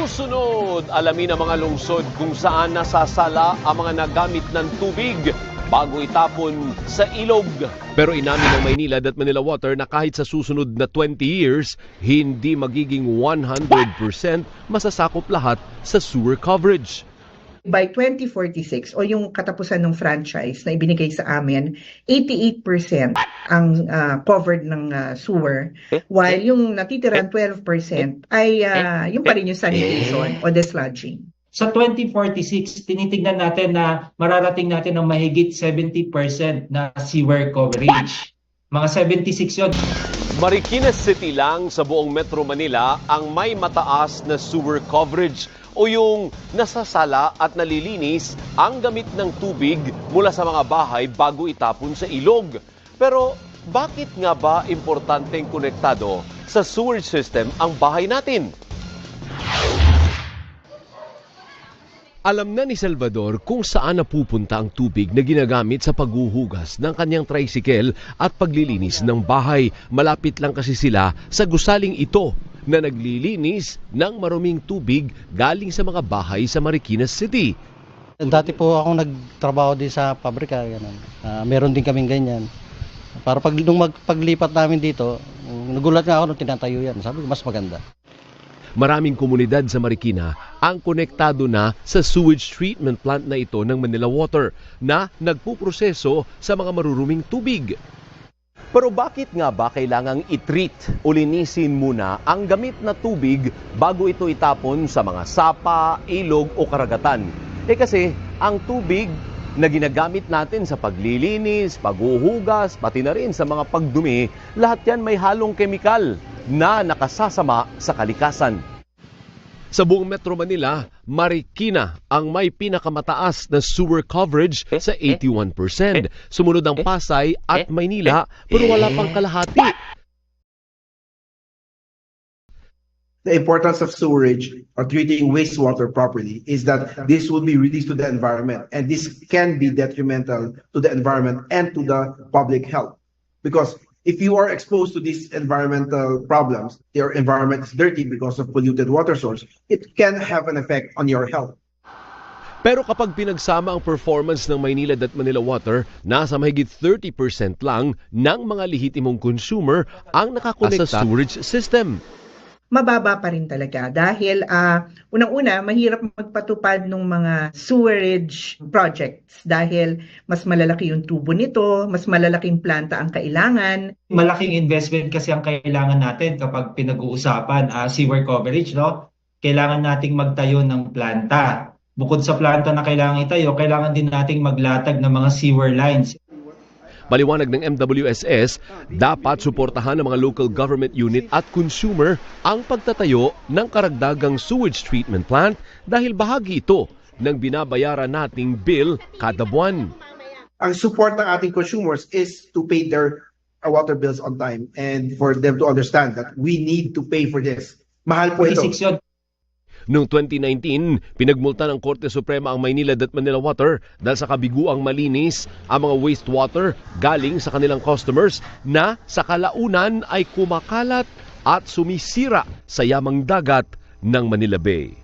Susunod, alamin ang mga lungsod kung saan nasasala ang mga nagamit ng tubig bago itapon sa ilog. Pero inamin ng Maynila at Manila Water na kahit sa susunod na 20 years, hindi magiging 100% masasakop lahat sa sewer coverage. By 2046 o yung katapusan ng franchise na ibinigay sa amin, 88% ang covered ng sewer, while yung natitirang 12% ay yung pa rin yung sanitation o desludging. Sa 2046, tinitignan natin na mararating natin ng mahigit 70% na sewer coverage. Mga 76 yun. Marikina City lang sa buong Metro Manila ang may mataas na sewer coverage o yung nasasala at nalilinis ang gamit ng tubig mula sa mga bahay bago itapon sa ilog. Pero bakit nga ba importanteng konektado sa sewer system ang bahay natin? Alam na ni Salvador kung saan napupunta ang tubig na ginagamit sa paghuhugas ng kanyang tricycle at paglilinis ng bahay. Malapit lang kasi sila sa gusaling ito na naglilinis ng maruming tubig galing sa mga bahay sa Marikina City. Dati po akong nagtrabaho din sa pabrika. Meron din kaming ganyan. Para nung paglipat namin dito, nagulat nga ako nung tinatayo yan. Sabi ko, mas maganda. Maraming komunidad sa Marikina ang konektado na sa sewage treatment plant na ito ng Manila Water na nagpuproseso sa mga maruruming tubig. Pero bakit nga ba kailangang i-treat o linisin muna ang gamit na tubig bago ito itapon sa mga sapa, ilog o karagatan? Kasi ang tubig na ginagamit natin sa paglilinis, paghuhugas, pati na rin sa mga pagdumi, lahat yan may halong kemikal na nakasasama sa kalikasan. Sa buong Metro Manila, Marikina ang may pinakamataas na sewer coverage sa 81%. Sumunod ang Pasay at Maynila, pero wala pang kalahati. The importance of sewerage or treating wastewater properly is that this will be released to the environment, and this can be detrimental to the environment and to the public health. Because if you are exposed to these environmental problems, your environment is dirty because of polluted water source, it can have an effect on your health. Pero kapag pinagsama ang performance ng Maynila at Manila Water, nasa mahigit 30% lang ng mga lehitimong consumer ang nakakonekta sa sewerage system. Mababa pa rin talaga dahil unang-una mahirap magpatupad ng mga sewerage projects dahil mas malalaki yung tubo nito, mas malalaking planta ang kailangan. Malaking investment kasi ang kailangan natin kapag pinag-uusapan sewer coverage, no? Kailangan nating magtayo ng planta. Bukod sa planta na kailangan itayo, kailangan din nating maglatag ng mga sewer lines. Maliwanag ng MWSS, dapat suportahan ng mga local government unit at consumer ang pagtatayo ng karagdagang sewage treatment plant dahil bahagi ito ng binabayaran nating bill kada buwan. Ang support ng ating consumers is to pay their water bills on time and for them to understand that we need to pay for this. Mahal po ito. Noong 2019, pinagmulta ng Korte Suprema ang Maynila at Manila Water dahil sa kabiguang malinis ang mga wastewater galing sa kanilang customers na sa kalaunan ay kumakalat at sumisira sa yamang dagat ng Manila Bay.